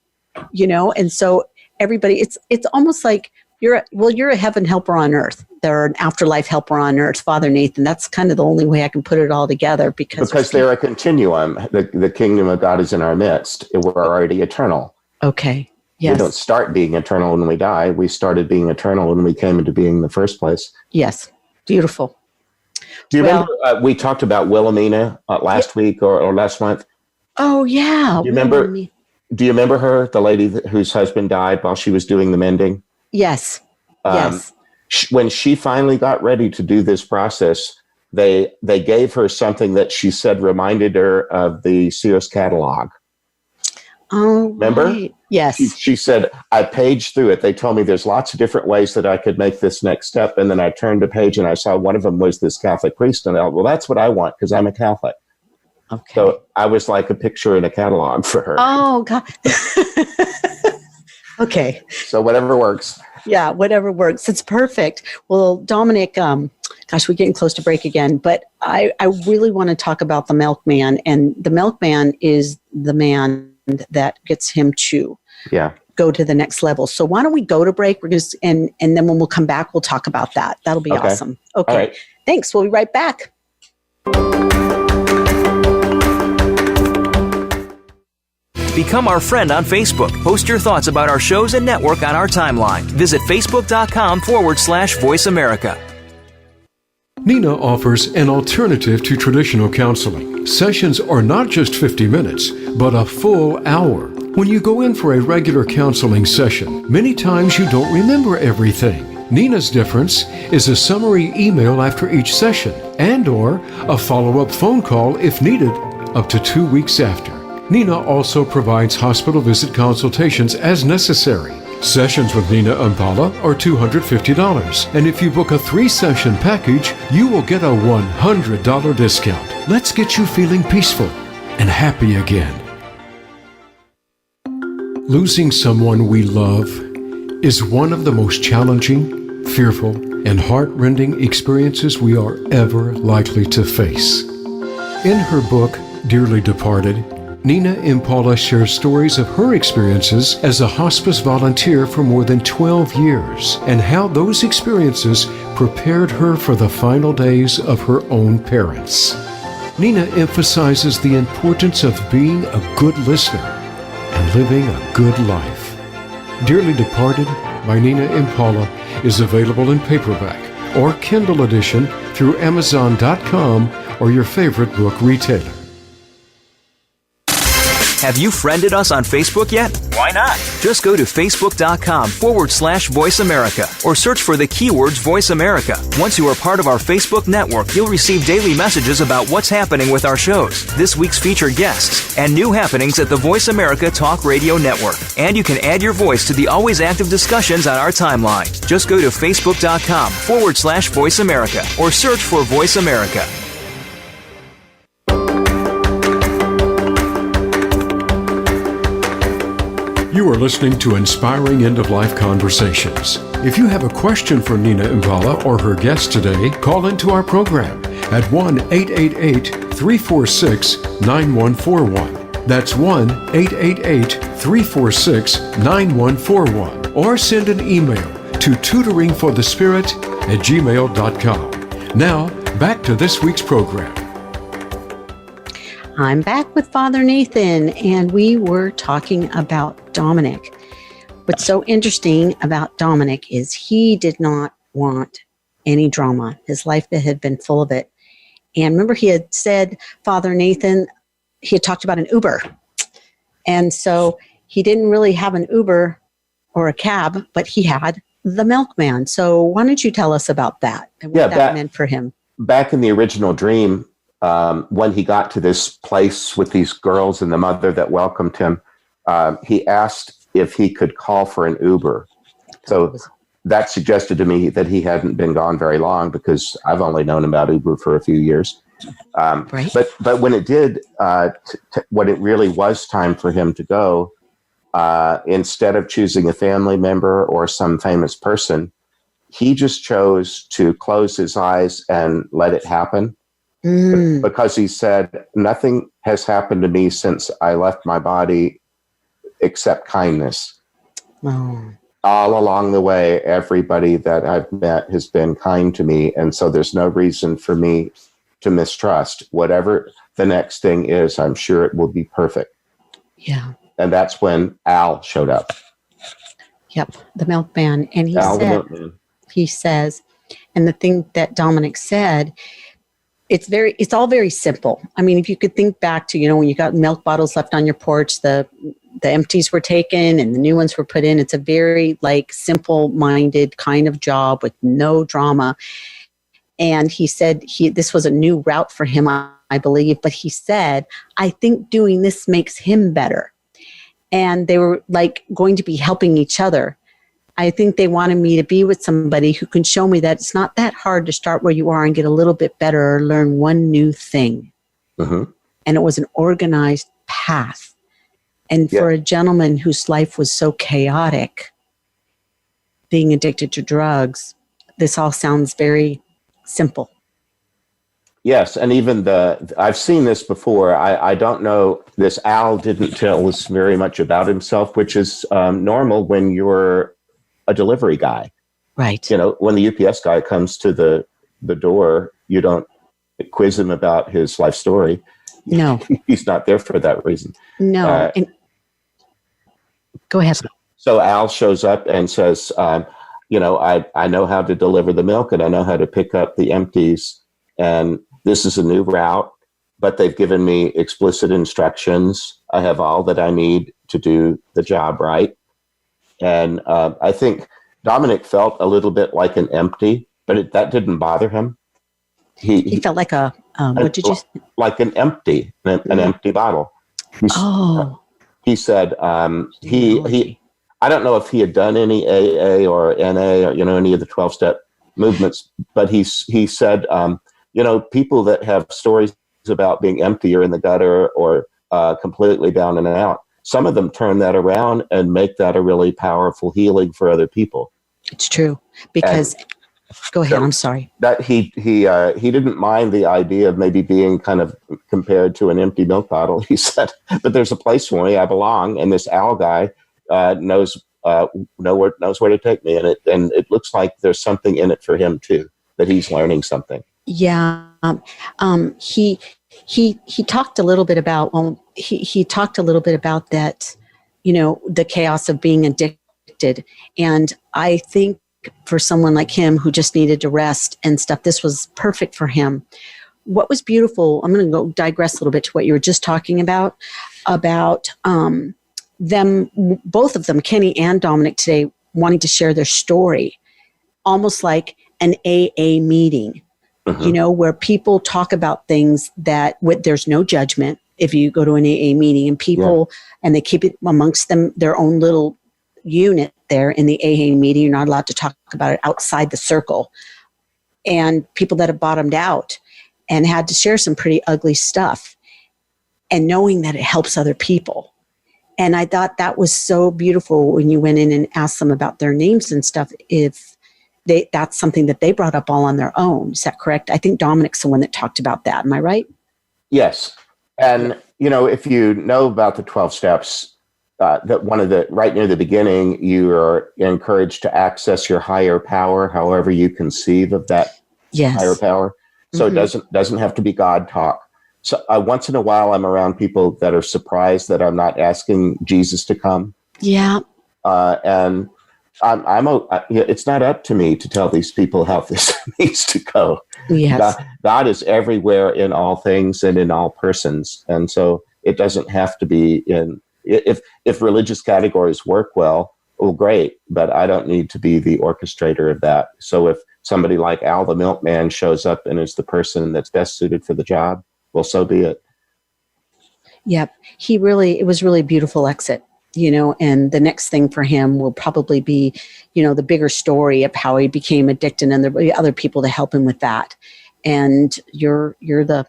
[SPEAKER 2] and so everybody, it's almost like you're a heaven helper on earth. They're an afterlife helper on earth, Father Nathan. That's kind of the only way I can put it all together because
[SPEAKER 3] they're a continuum. The kingdom of God is in our midst. We're already eternal.
[SPEAKER 2] Okay. Yes.
[SPEAKER 3] We don't start being eternal when we die. We started being eternal when we came into being in the first place.
[SPEAKER 2] Yes. Beautiful.
[SPEAKER 3] Do you remember we talked about Wilhelmina last week or last month?
[SPEAKER 2] Oh, yeah.
[SPEAKER 3] Do you remember her, the lady whose husband died while she was doing the mending?
[SPEAKER 2] Yes. Yes.
[SPEAKER 3] When she finally got ready to do this process, they gave her something that she said reminded her of the Sears catalog.
[SPEAKER 2] Oh,
[SPEAKER 3] remember?
[SPEAKER 2] Right. Yes.
[SPEAKER 3] She said, I paged through it. They told me there's lots of different ways that I could make this next step. And then I turned the page and I saw one of them was this Catholic priest. And I thought, well, that's what I want because I'm a Catholic.
[SPEAKER 2] Okay.
[SPEAKER 3] So I was like a picture in a catalog for her.
[SPEAKER 2] Oh, God. Okay.
[SPEAKER 3] So whatever works.
[SPEAKER 2] Yeah, whatever works. It's perfect. Well, Dominic, gosh, we're getting close to break again, but I really want to talk about the milkman. And the milkman is the man that gets him to go to the next level. So why don't we go to break? We're going to, and then when we'll come back, we'll talk about that. That'll be awesome. Okay.
[SPEAKER 3] Right.
[SPEAKER 2] Thanks. We'll be right back.
[SPEAKER 4] Become our friend on Facebook. Post your thoughts about our shows and network on our timeline. Visit facebook.com/Voice America.
[SPEAKER 1] Nina offers an alternative to traditional counseling. Sessions are not just 50 minutes, but a full hour. When you go in for a regular counseling session, many times you don't remember everything. Nina's difference is a summary email after each session and/or a follow-up phone call if needed up to 2 weeks after. Nina also provides hospital visit consultations as necessary. Sessions with Nina Impala are $250, and if you book a 3-session package, you will get a $100 discount. Let's get you feeling peaceful and happy again. Losing someone we love is one of the most challenging, fearful, and heart-rending experiences we are ever likely to face. In her book, Dearly Departed, Nina Impala shares stories of her experiences as a hospice volunteer for more than 12 years and how those experiences prepared her for the final days of her own parents. Nina emphasizes the importance of being a good listener and living a good life. Dearly Departed by Nina Impala is available in paperback or Kindle edition through Amazon.com or your favorite book retailer.
[SPEAKER 4] Have you friended us on Facebook yet? Why not? Just go to facebook.com/Voice America or search for the keywords Voice America. Once you are part of our Facebook network, you'll receive daily messages about what's happening with our shows, this week's featured guests, and new happenings at the Voice America Talk Radio Network. And you can add your voice to the always active discussions on our timeline. Just go to facebook.com/Voice America or search for Voice America.
[SPEAKER 1] You are listening to Inspiring End-of-Life Conversations. If you have a question for Nina Impala or her guest today, call into our program at 1-888-346-9141. That's 1-888-346-9141. Or send an email to tutoringforthespirit@gmail.com. Now, back to this week's program.
[SPEAKER 2] I'm back with Father Nathan, and we were talking about Dominic. What's so interesting about Dominic is he did not want any drama. His life had been full of it. And remember, he had said, Father Nathan, he had talked about an Uber. And so he didn't really have an Uber or a cab, but he had the milkman. So why don't you tell us about that and what that meant for him?
[SPEAKER 3] Back in the original dream, when he got to this place with these girls and the mother that welcomed him, he asked if he could call for an Uber. So that suggested to me that he hadn't been gone very long, because I've only known about Uber for a few years.
[SPEAKER 2] Right.
[SPEAKER 3] But when it did, when it really was time for him to go, instead of choosing a family member or some famous person, he just chose to close his eyes and let it happen. Because he said, nothing has happened to me since I left my body except kindness.
[SPEAKER 2] Oh.
[SPEAKER 3] All along the way, everybody that I've met has been kind to me. And so there's no reason for me to mistrust. Whatever the next thing is, I'm sure it will be perfect.
[SPEAKER 2] Yeah.
[SPEAKER 3] And that's when Al showed up.
[SPEAKER 2] Yep, the milkman. And he says, and the thing that Dominic said, it's all very simple. I mean, if you could think back to, when you got milk bottles left on your porch, the empties were taken and the new ones were put in. It's a very simple-minded kind of job with no drama. And he said this was a new route for him, I believe. But he said, I think doing this makes him better. And they were going to be helping each other. I think they wanted me to be with somebody who can show me that it's not that hard to start where you are and get a little bit better or learn one new thing. Mm-hmm. And it was an organized path. And for a gentleman whose life was so chaotic, being addicted to drugs, this all sounds very simple.
[SPEAKER 3] Yes, and even I've seen this before. I don't know, this Al didn't tell us very much about himself, which is normal when you're a delivery guy.
[SPEAKER 2] Right.
[SPEAKER 3] When the UPS guy comes to the door, you don't quiz him about his life story.
[SPEAKER 2] No.
[SPEAKER 3] He's not there for that reason.
[SPEAKER 2] No. Go ahead.
[SPEAKER 3] So Al shows up and says, I know how to deliver the milk and I know how to pick up the empties. And this is a new route, but they've given me explicit instructions. I have all that I need to do the job right. And I think Dominic felt a little bit like an empty, but that didn't bother him.
[SPEAKER 2] He felt like what did you say?
[SPEAKER 3] Like an empty bottle. He said he I don't know if he had done any AA or NA or any of the 12-step movements, but he said people that have stories about being empty or in the gutter or completely down and out, some of them turn that around and make that a really powerful healing for other people.
[SPEAKER 2] It's true because. Go ahead. I'm sorry.
[SPEAKER 3] That he didn't mind the idea of maybe being kind of compared to an empty milk bottle. He said, "But there's a place for me. I belong." And this Al guy knows where to take me, and it looks like there's something in it for him too. That he's learning something.
[SPEAKER 2] Yeah. He talked a little bit about. He talked a little bit about that. The chaos of being addicted, and I think. For someone like him who just needed to rest and stuff, this was perfect for him. What was beautiful, I'm going to go digress a little bit to what you were just talking about them, both of them, Kenny and Dominic today, wanting to share their story, almost like an AA meeting, where people talk about things that there's no judgment if you go to an AA meeting and people, and they keep it amongst them, their own little unit there in the AA meeting. You're not allowed to talk about it outside the circle. And people that have bottomed out and had to share some pretty ugly stuff and knowing that it helps other people. And I thought that was so beautiful when you went in and asked them about their names and stuff, if that's something that they brought up all on their own. Is that correct? I think Dominic's the one that talked about that. Am I right?
[SPEAKER 3] Yes. And, if you know about the 12 steps, that one of the right near the beginning, you are encouraged to access your higher power, however you conceive of that higher power. So it doesn't have to be God talk. So once in a while, I'm around people that are surprised that I'm not asking Jesus to come.
[SPEAKER 2] Yeah.
[SPEAKER 3] And it's not up to me to tell these people how this needs to go.
[SPEAKER 2] Yes.
[SPEAKER 3] God is everywhere in all things and in all persons, and so it doesn't have to be in. If religious categories work well, great, but I don't need to be the orchestrator of that. So if somebody like Al the milkman shows up and is the person that's best suited for the job, well, so be it.
[SPEAKER 2] Yep. It was really a beautiful exit, and the next thing for him will probably be, the bigger story of how he became addicted and there were other people to help him with that. And we're the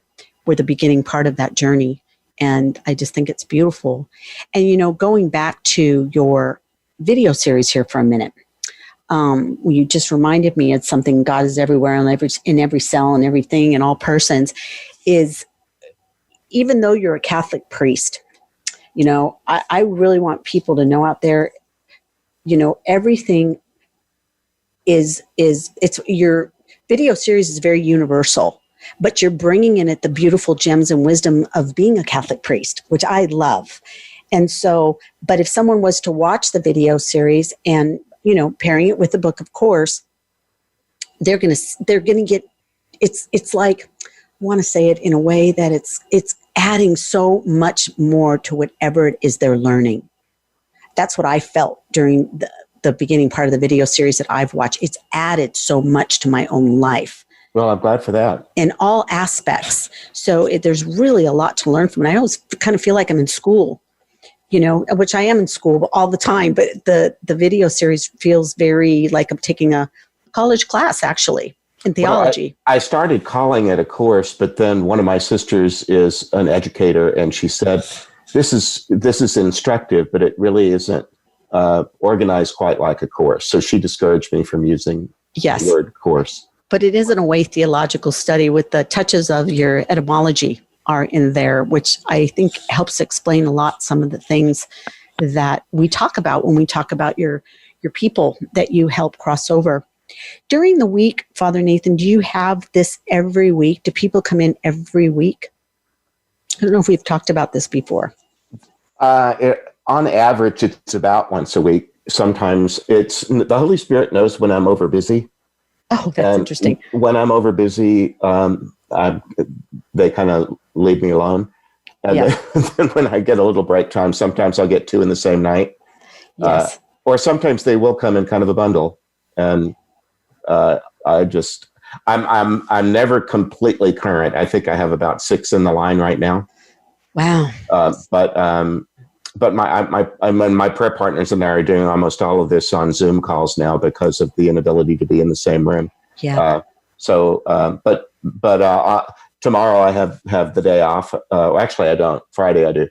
[SPEAKER 2] beginning part of that journey. And I just think it's beautiful. And, going back to your video series here for a minute, you just reminded me of something. God is everywhere and in every cell and everything and all persons is, even though you're a Catholic priest, I really want people to know out there, everything it's your video series is very universal. But you're bringing in it the beautiful gems and wisdom of being a Catholic priest, which I love. And so, but if someone was to watch the video series and, pairing it with the book, of course, they're going to get, it's like, I want to say it in a way that it's adding so much more to whatever it is they're learning. That's what I felt during the beginning part of the video series that I've watched. It's added so much to my own life.
[SPEAKER 3] Well, I'm glad for that. In
[SPEAKER 2] all aspects. So there's really a lot to learn from it. I always kind of feel like I'm in school, which I am in school all the time. But the video series feels very like I'm taking a college class, actually, in theology.
[SPEAKER 3] Well, I started calling it a course, but then one of my sisters is an educator, and she said, this is instructive, but it really isn't organized quite like a course. So she discouraged me from using the word course.
[SPEAKER 2] But it is, in a way, theological study with the touches of your etymology are in there, which I think helps explain a lot some of the things that we talk about when we talk about your people that you help cross over. During the week, Father Nathan, do you have this every week? Do people come in every week? I don't know if we've talked about this before.
[SPEAKER 3] On average, it's about once a week. Sometimes the Holy Spirit knows when I'm over busy.
[SPEAKER 2] Oh, that's interesting.
[SPEAKER 3] When I'm over busy, they kind of leave me alone. And then when I get a little break time, sometimes I'll get two in the same night.
[SPEAKER 2] Yes.
[SPEAKER 3] Or sometimes they will come in kind of a bundle. And I'm never completely current. I think I have about 6 in the line right now.
[SPEAKER 2] Wow.
[SPEAKER 3] But my prayer partners and I are doing almost all of this on Zoom calls now because of the inability to be in the same room.
[SPEAKER 2] Yeah.
[SPEAKER 3] But tomorrow I have the day off. Actually, I don't. Friday I do.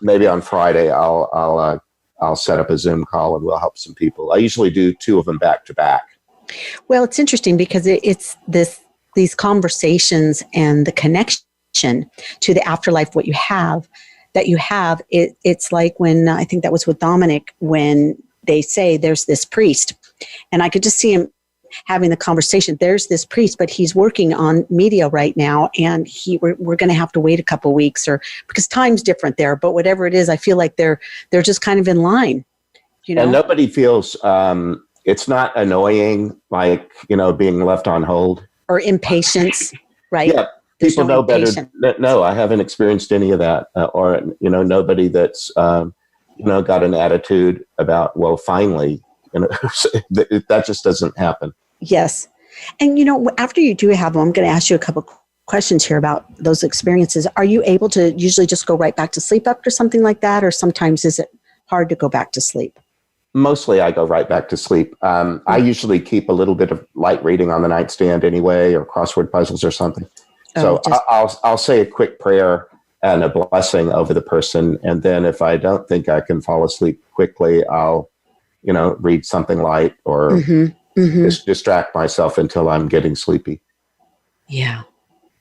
[SPEAKER 3] Maybe on Friday I'll set up a Zoom call and we'll help some people. I usually do 2 of them back to back.
[SPEAKER 2] Well, it's interesting because it's these conversations and the connection to the afterlife. What you have. It's like when I think that was with Dominic, when they say there's this priest, and I could just see him having the conversation. There's this priest, but he's working on media right now, and we're going to have to wait a couple weeks, or because time's different there. But whatever it is, I feel like they're just kind of in line,
[SPEAKER 3] And nobody feels it's not annoying, like being left on hold
[SPEAKER 2] or impatience, right?
[SPEAKER 3] Yeah. People know better. No, I haven't experienced any of that, or nobody that's got an attitude about, well, finally, that just doesn't happen.
[SPEAKER 2] Yes, and after you do have them, I'm going to ask you a couple questions here about those experiences. Are you able to usually just go right back to sleep after something like that, or sometimes is it hard to go back to sleep?
[SPEAKER 3] Mostly, I go right back to sleep. I usually keep a little bit of light reading on the nightstand anyway, or crossword puzzles or something. So I'll say a quick prayer and a blessing over the person. And then if I don't think I can fall asleep quickly, I'll, read something light or just distract myself until I'm getting sleepy.
[SPEAKER 2] Yeah.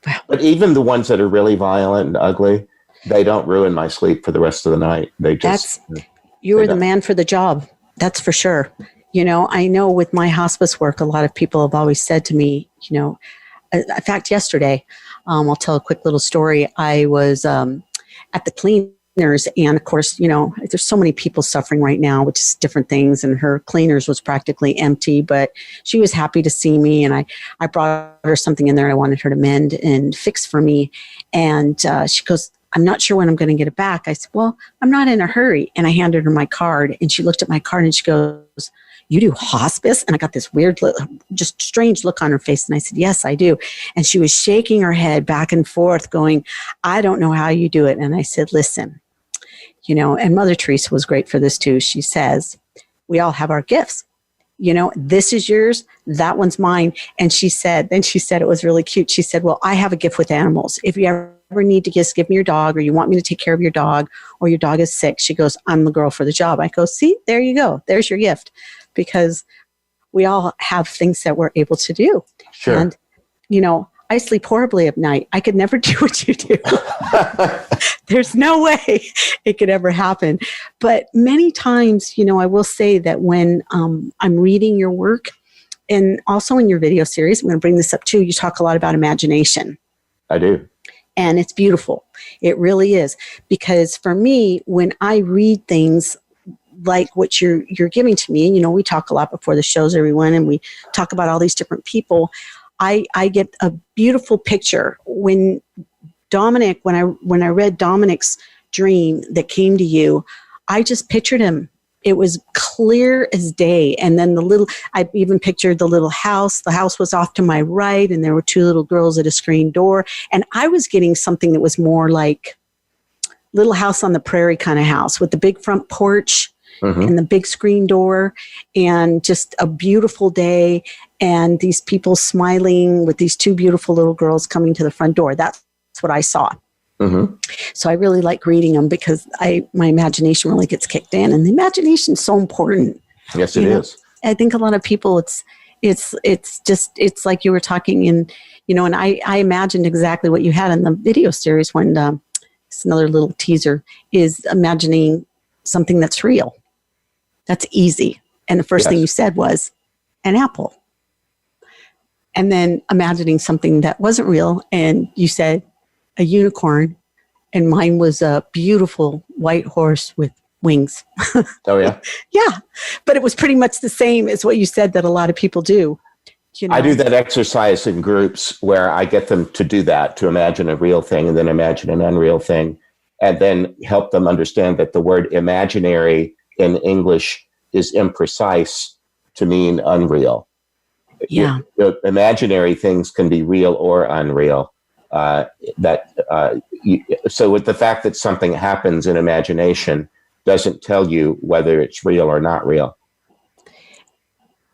[SPEAKER 2] Wow.
[SPEAKER 3] But even the ones that are really violent and ugly, they don't ruin my sleep for the rest of the night. They just...
[SPEAKER 2] You are the man for the job. That's for sure. I know with my hospice work, a lot of people have always said to me, in fact, yesterday, I'll tell a quick little story. I was at the cleaners, and of course, there's so many people suffering right now, which is different things. And her cleaners was practically empty, but she was happy to see me, and I brought her something in there I wanted her to mend and fix for me. And she goes, I'm not sure when I'm going to get it back. I said, well, I'm not in a hurry. And I handed her my card, and she looked at my card and she goes, you do hospice? And I got this weird, just strange look on her face. And I said, yes, I do. And she was shaking her head back and forth going, I don't know how you do it. And I said, listen, and Mother Teresa was great for this too. She says, we all have our gifts. This is yours. That one's mine. And she said, it was really cute. She said, well, I have a gift with animals. If you ever need to just give me your dog, or you want me to take care of your dog, or your dog is sick, she goes, I'm the girl for the job. I go, see, there you go. There's your gift. Because we all have things that we're able to do.
[SPEAKER 3] Sure.
[SPEAKER 2] And, I sleep horribly at night. I could never do what you do. There's no way it could ever happen. But many times, I will say that when I'm reading your work, and also in your video series, I'm going to bring this up too, you talk a lot about imagination.
[SPEAKER 3] I do.
[SPEAKER 2] And it's beautiful. It really is. Because for me, when I read things like what you're giving to me, and we talk a lot before the shows, everyone, and we talk about all these different people, I get a beautiful picture. When Dominic, when I read Dominic's dream that came to you, I just pictured him. It was clear as day. And then I even pictured the little house. The house was off to my right, and there were 2 little girls at a screen door. And I was getting something that was more like Little House on the Prairie kind of house, with the big front porch and the big screen door, and just a beautiful day, and these people smiling with these 2 beautiful little girls coming to the front door. That's what I saw. So I really like reading them because my imagination really gets kicked in, and the imagination is so important.
[SPEAKER 3] Yes, it is.
[SPEAKER 2] I think a lot of people, it's like you were talking in, and I imagined exactly what you had in the video series when, it's another little teaser, is imagining something that's real. That's easy. And the first thing you said was an apple. And then imagining something that wasn't real, and you said a unicorn, and mine was a beautiful white horse with wings.
[SPEAKER 3] Oh, yeah.
[SPEAKER 2] Yeah. But it was pretty much the same as what you said that a lot of people do. You know?
[SPEAKER 3] I do that exercise in groups where I get them to do that, to imagine a real thing and then imagine an unreal thing, and then help them understand that the word imaginary in English is imprecise to mean unreal.
[SPEAKER 2] Yeah.
[SPEAKER 3] Imaginary things can be real or unreal. So with the fact that something happens in imagination doesn't tell you whether it's real or not real.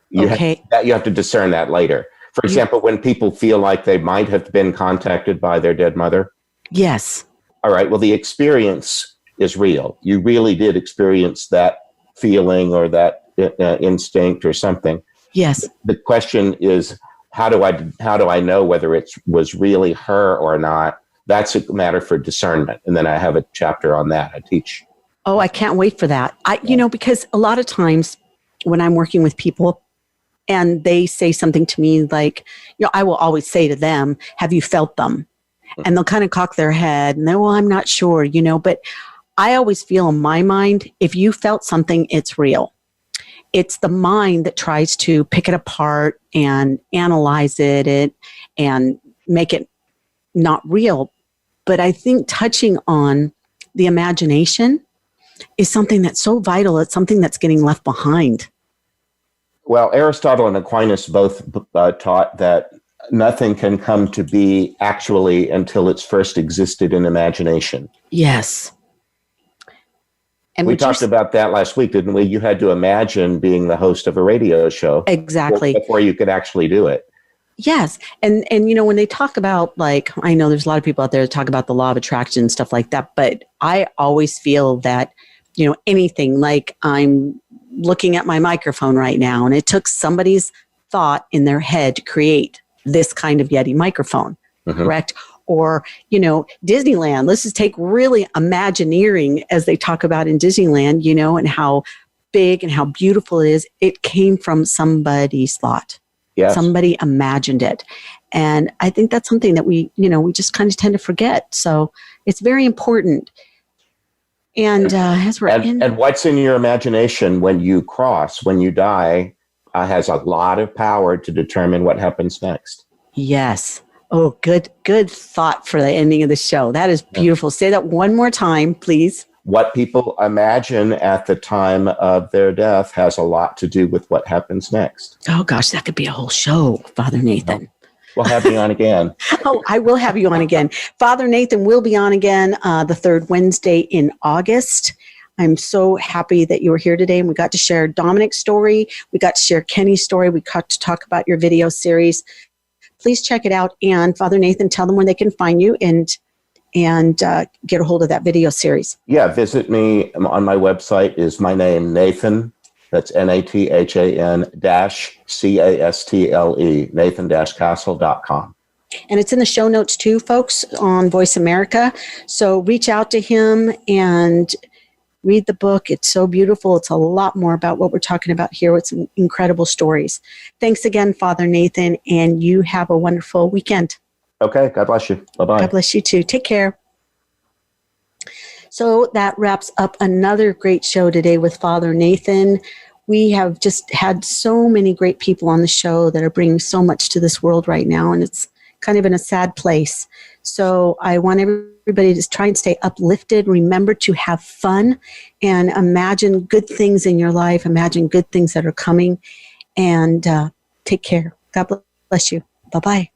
[SPEAKER 3] You have to discern that later. For example, when people feel like they might have been contacted by their dead mother.
[SPEAKER 2] Yes.
[SPEAKER 3] All right. Well, the experience is real. You really did experience that feeling or that instinct or something.
[SPEAKER 2] Yes.
[SPEAKER 3] The question is, how do I know whether it was really her or not? That's a matter for discernment. And then I have a chapter on that I teach.
[SPEAKER 2] Oh, I can't wait for that. Because a lot of times when I'm working with people and they say something to me like, I will always say to them, have you felt them? And they'll kind of cock their head and they're, well, I'm not sure, but I always feel in my mind, if you felt something, it's real. It's the mind that tries to pick it apart and analyze it and make it not real. But I think touching on the imagination is something that's so vital. It's something that's getting left behind.
[SPEAKER 3] Well, Aristotle and Aquinas both taught that nothing can come to be actually until it's first existed in imagination.
[SPEAKER 2] Yes. And
[SPEAKER 3] we talked about that last week, didn't we? You had to imagine being the host of a radio show.
[SPEAKER 2] Exactly.
[SPEAKER 3] Before you could actually do it.
[SPEAKER 2] Yes. And when they talk about, like, I know there's a lot of people out there that talk about the law of attraction and stuff like that, but I always feel that, anything, like I'm looking at my microphone right now and it took somebody's thought in their head to create this kind of Yeti microphone, correct? Or, Disneyland, let's just take really Imagineering, as they talk about in Disneyland, and how big and how beautiful it is. It came from somebody's thought. Yes. Somebody imagined it. And I think that's something that we just kind of tend to forget. So it's very important. And as we're
[SPEAKER 3] and what's in your imagination when you die, has a lot of power to determine what happens next.
[SPEAKER 2] Yes. Oh, good thought for the ending of the show. That is beautiful. Say that one more time, please.
[SPEAKER 3] What people imagine at the time of their death has a lot to do with what happens next.
[SPEAKER 2] Oh, gosh, that could be a whole show, Father Nathan.
[SPEAKER 3] We'll have you on again.
[SPEAKER 2] Oh, I will have you on again. Father Nathan will be on again the third Wednesday in August. I'm so happy that you were here today and we got to share Dominic's story. We got to share Kenny's story. We got to talk about your video series. Please check it out. And Father Nathan, tell them where they can find you and get a hold of that video series. Yeah,
[SPEAKER 3] visit me on my website is my name, Nathan. That's Nathan -Castle, Nathan-Castle.com.
[SPEAKER 2] And it's in the show notes too, folks, on Voice America. So reach out to him and read the book. It's so beautiful. It's a lot more about what we're talking about here with some incredible stories. Thanks again, Father Nathan, and you have a wonderful weekend.
[SPEAKER 3] Okay. God bless you. Bye-bye.
[SPEAKER 2] God bless you too. Take care. So that wraps up another great show today with Father Nathan. We have just had so many great people on the show that are bringing so much to this world right now, and it's kind of in a sad place. So I want everybody to try and stay uplifted. Remember to have fun and imagine good things in your life. Imagine good things that are coming, and take care. God bless you. Bye-bye.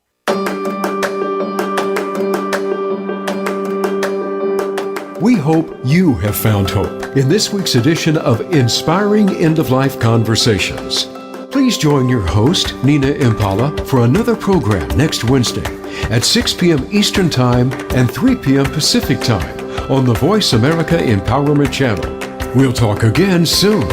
[SPEAKER 1] We hope you have found hope in this week's edition of Inspiring End-of-Life Conversations. Please join your host, Nina Impala, for another program next Wednesday at 6 p.m. Eastern Time and 3 p.m. Pacific Time on the Voice America Empowerment Channel. We'll talk again soon.